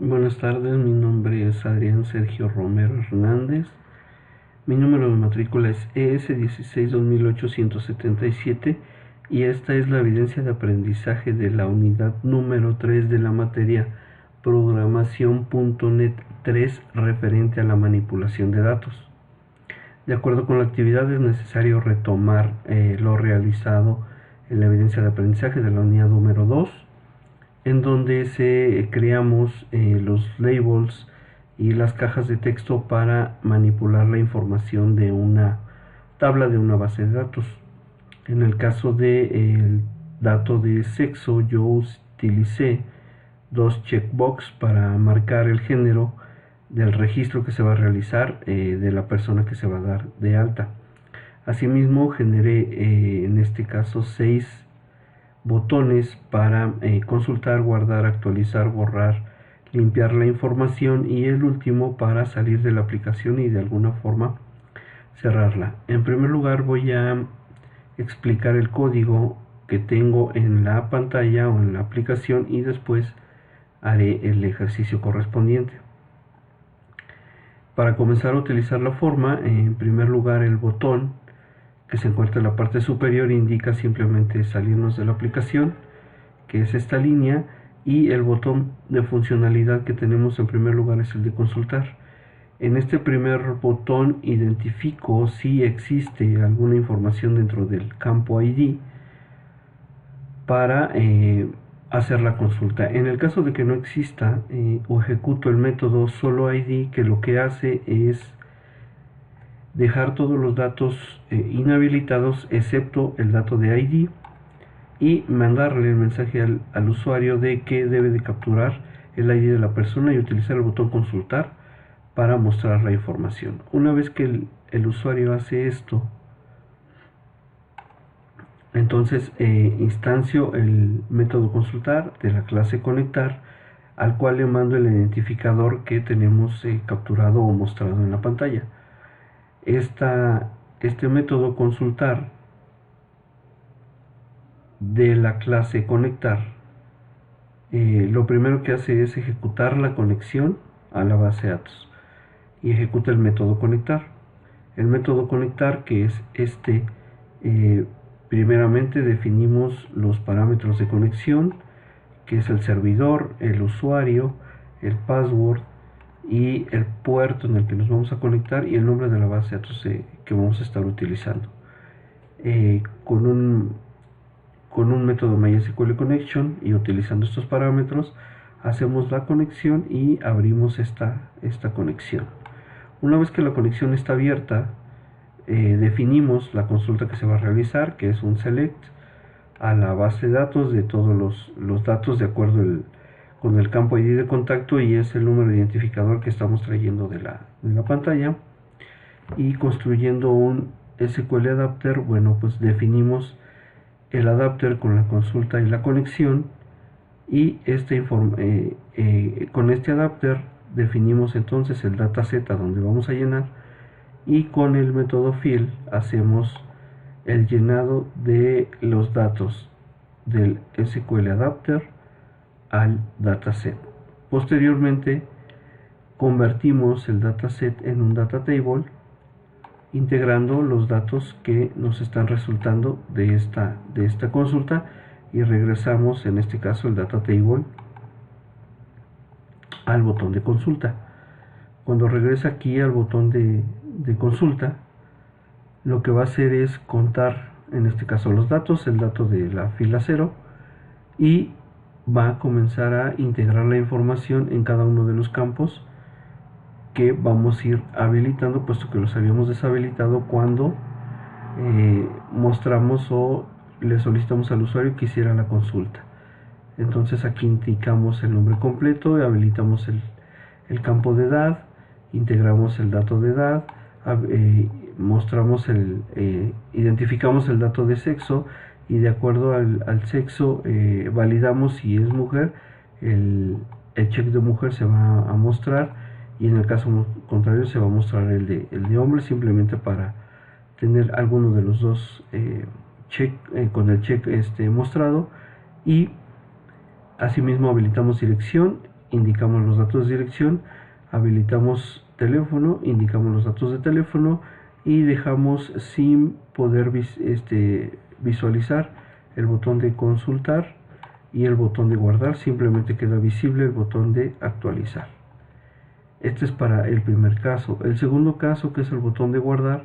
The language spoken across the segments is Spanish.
Buenas tardes, mi nombre es Adrián Sergio Romero Hernández. Mi número de matrícula es ES16-2877 y esta es la evidencia de aprendizaje de la unidad número 3 de la materia Programación.NET 3 referente a la manipulación de datos. De acuerdo con la actividad es necesario retomar lo realizado en la evidencia de aprendizaje de la unidad número 2, en donde creamos los labels y las cajas de texto para manipular la información de una tabla de una base de datos. En el caso del dato de sexo, yo utilicé dos checkbox para marcar el género del registro que se va a realizar de la persona que se va a dar de alta. Asimismo, generé en este caso 6 botones para consultar, guardar, actualizar, borrar, limpiar la información, y el último para salir de la aplicación y de alguna forma cerrarla. En primer lugar voy a explicar el código que tengo en la pantalla o en la aplicación y después haré el ejercicio correspondiente. Para comenzar a utilizar la forma, en primer lugar el botón que se encuentra en la parte superior indica simplemente salirnos de la aplicación, que es esta línea, y el botón de funcionalidad que tenemos en primer lugar es el de consultar. En este primer botón identifico si existe alguna información dentro del campo ID para hacer la consulta. En el caso de que no exista o ejecuto el método solo ID, que lo que hace es dejar todos los datos inhabilitados excepto el dato de ID y mandarle el mensaje al usuario de que debe de capturar el ID de la persona y utilizar el botón consultar para mostrar la información. Una vez que el usuario hace esto, entonces instancio el método consultar de la clase conectar, al cual le mando el identificador que tenemos capturado o mostrado en la pantalla. Este método consultar de la clase conectar lo primero que hace es ejecutar la conexión a la base de datos y ejecuta el método conectar. El método conectar, que es primeramente definimos los parámetros de conexión, que es el servidor, el usuario, el password y el puerto en el que nos vamos a conectar y el nombre de la base de datos que vamos a estar utilizando. Con un método MySQL Connection y utilizando estos parámetros hacemos la conexión y abrimos esta conexión. Una vez que la conexión está abierta, definimos la consulta que se va a realizar, que es un select a la base de datos de todos los datos de acuerdo con el campo ID de contacto, y es el número de identificador que estamos trayendo de la pantalla. Y construyendo un SQL adapter, bueno, pues definimos el adapter con la consulta y la conexión, y con este adapter definimos entonces el dataset a donde vamos a llenar, y con el método fill hacemos el llenado de los datos del SQL adapter al dataset. Posteriormente convertimos el dataset en un data table integrando los datos que nos están resultando de esta consulta, y regresamos en este caso el data table al botón de consulta. Cuando regresa aquí al botón de consulta, lo que va a hacer es contar en este caso los datos, el dato de la fila 0, y va a comenzar a integrar la información en cada uno de los campos que vamos a ir habilitando, puesto que los habíamos deshabilitado cuando mostramos o le solicitamos al usuario que hiciera la consulta. Entonces aquí indicamos el nombre completo, habilitamos el campo de edad, integramos el dato de edad, identificamos el dato de sexo, y de acuerdo al sexo validamos si es mujer, el check de mujer se va a mostrar, y en el caso contrario se va a mostrar el de hombre, simplemente para tener alguno de los dos con el check mostrado. Y asimismo habilitamos dirección indicamos los datos de dirección, habilitamos teléfono, indicamos los datos de teléfono y dejamos sin poder visualizar el botón de consultar y el botón de guardar, simplemente queda visible el botón de actualizar. Este es para el primer caso. El segundo caso, que es el botón de guardar,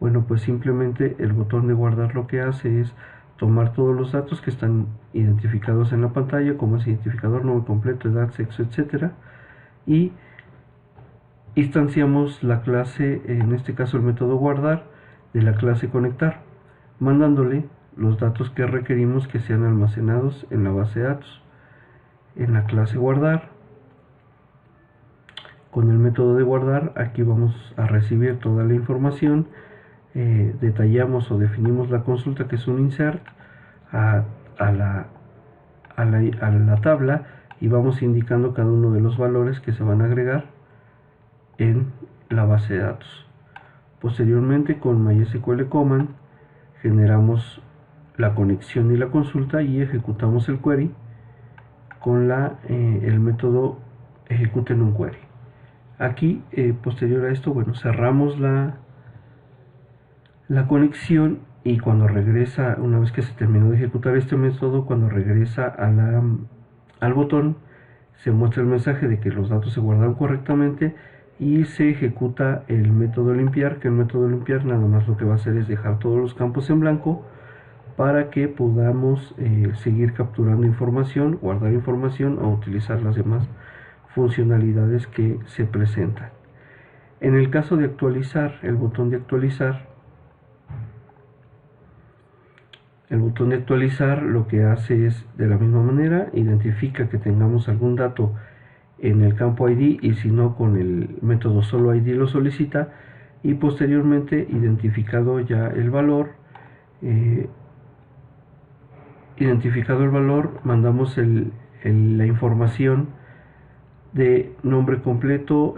bueno, pues simplemente el botón de guardar lo que hace es tomar todos los datos que están identificados en la pantalla, como es identificador, nombre completo, edad, sexo, etcétera, y instanciamos la clase, en este caso el método guardar, de la clase conectar, mandándole los datos que requerimos que sean almacenados en la base de datos. En la clase guardar, con el método de guardar, aquí vamos a recibir toda la información, detallamos o definimos la consulta, que es un insert, a la tabla, y vamos indicando cada uno de los valores que se van a agregar en la base de datos. Posteriormente, con MySQL Command generamos la conexión y la consulta y ejecutamos el query con el método ejecuten un query. Aquí, posterior a esto, bueno, cerramos la conexión, y cuando regresa, una vez que se terminó de ejecutar este método, cuando regresa al botón, se muestra el mensaje de que los datos se guardaron correctamente y se ejecuta el método limpiar, que el método limpiar nada más lo que va a hacer es dejar todos los campos en blanco para que podamos seguir capturando información, guardar información o utilizar las demás funcionalidades que se presentan. En el caso de actualizar, el botón de actualizar lo que hace es, de la misma manera, identifica que tengamos algún dato en el campo ID, y si no, con el método solo ID lo solicita, y posteriormente, identificado ya el valor, mandamos la información de nombre completo,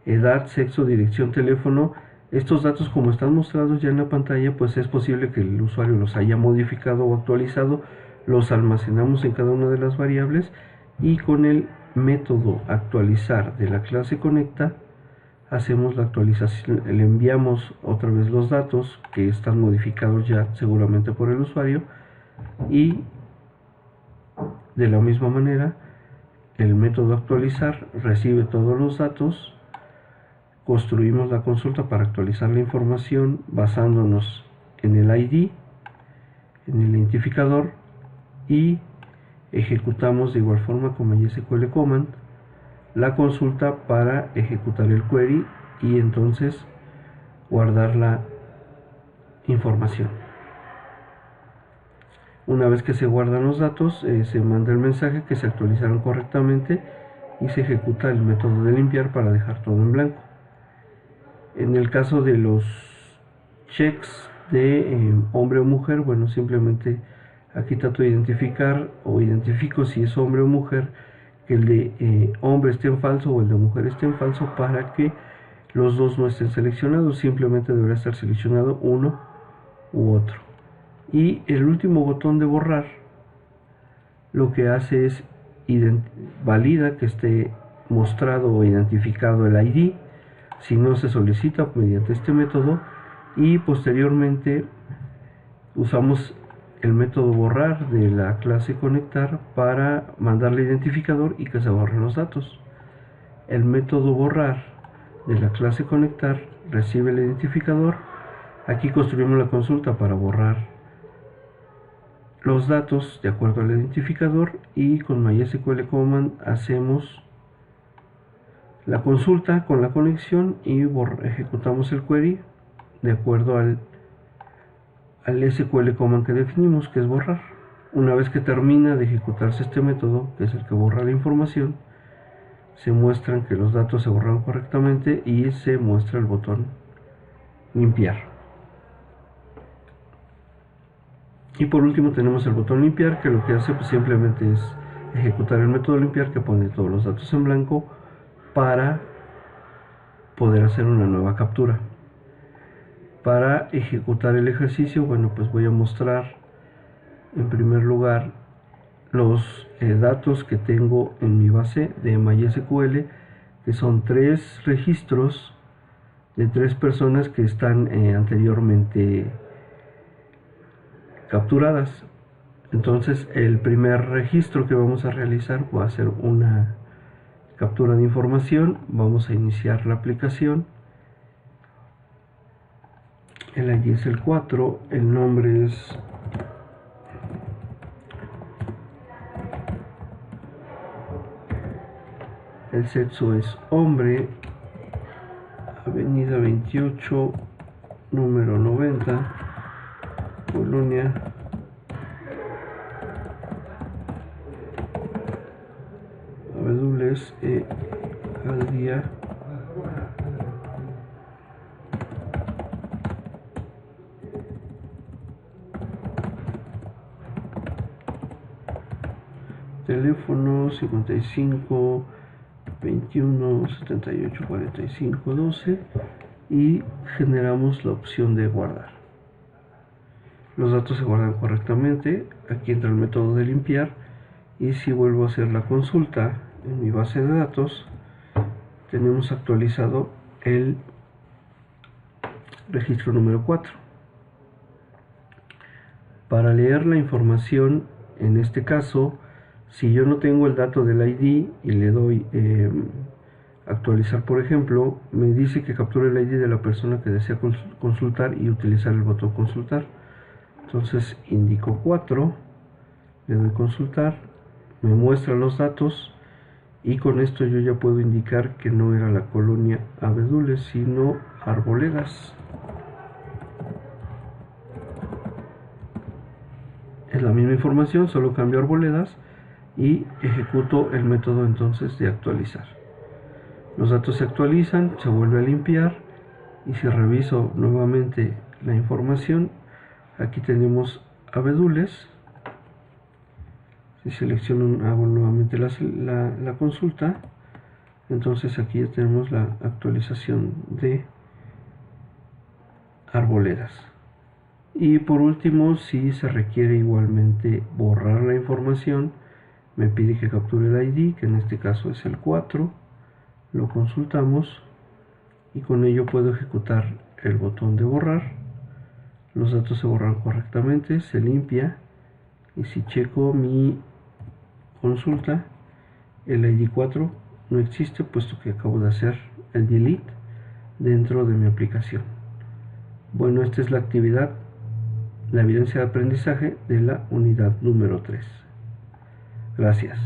edad, sexo, dirección, teléfono. Estos datos, como están mostrados ya en la pantalla, pues es posible que el usuario los haya modificado o actualizado. Los almacenamos en cada una de las variables, y con el método actualizar de la clase conecta hacemos la actualización, le enviamos otra vez los datos que están modificados ya seguramente por el usuario, y de la misma manera el método actualizar recibe todos los datos. Construimos la consulta para actualizar la información basándonos en el ID, en el identificador, y ejecutamos de igual forma con MySQL Command la consulta para ejecutar el query y entonces guardar la información. Una vez que se guardan los datos, se manda el mensaje que se actualizaron correctamente y se ejecuta el método de limpiar para dejar todo en blanco. En el caso de los checks de hombre o mujer, bueno, simplemente aquí trato de identificar o identifico si es hombre o mujer, que el de hombre esté en falso o el de mujer esté en falso, para que los dos no estén seleccionados. Simplemente deberá estar seleccionado uno u otro. Y el último botón de borrar lo que hace es valida que esté mostrado o identificado el ID, si no se solicita mediante este método, y posteriormente usamos el método borrar de la clase conectar para mandarle identificador y que se borren los datos. El método borrar de la clase conectar recibe el identificador. Aquí construimos la consulta para borrar los datos de acuerdo al identificador, y con MySQL Command hacemos la consulta con la conexión y ejecutamos el query de acuerdo al SQL Command que definimos, que es borrar. Una vez que termina de ejecutarse este método, que es el que borra la información, se muestran que los datos se borraron correctamente y se muestra el botón limpiar. Y por último tenemos el botón limpiar, que lo que hace pues simplemente es ejecutar el método limpiar, que pone todos los datos en blanco para poder hacer una nueva captura. Para ejecutar el ejercicio, bueno, pues voy a mostrar en primer lugar los datos que tengo en mi base de MySQL, que son 3 registros de 3 personas que están anteriormente capturadas. Entonces el primer registro que vamos a realizar va a ser una captura de información. Vamos a iniciar la aplicación. El ID es el 4, el nombre es el sexo es hombre, avenida 28, número 90, Colonia Abedules al día. Teléfono 55 21 78 45 12 y generamos la opción de guardar. Los datos se guardan correctamente. Aquí entra el método de limpiar, y si vuelvo a hacer la consulta en mi base de datos, tenemos actualizado el registro número 4. Para leer la información, en este caso, si yo no tengo el dato del ID y le doy actualizar, por ejemplo, me dice que capture el ID de la persona que desea consultar y utilizar el botón consultar. Entonces indico 4, le doy consultar, me muestra los datos, y con esto yo ya puedo indicar que no era la colonia Abedules, sino Arboledas. Es la misma información, solo cambio Arboledas y ejecuto el método entonces de actualizar. Los datos se actualizan, se vuelve a limpiar, y si reviso nuevamente la información, aquí tenemos Abedules. Si selecciono, hago nuevamente la consulta, entonces aquí ya tenemos la actualización de Arboledas. Y por último, si se requiere igualmente borrar la información, me pide que capture el ID, que en este caso es el 4, lo consultamos y con ello puedo ejecutar el botón de borrar. Los datos se borran correctamente, se limpia, y si checo mi consulta, el ID 4 no existe, puesto que acabo de hacer el delete dentro de mi aplicación. Bueno, esta es la actividad, la evidencia de aprendizaje de la unidad número 3. Gracias.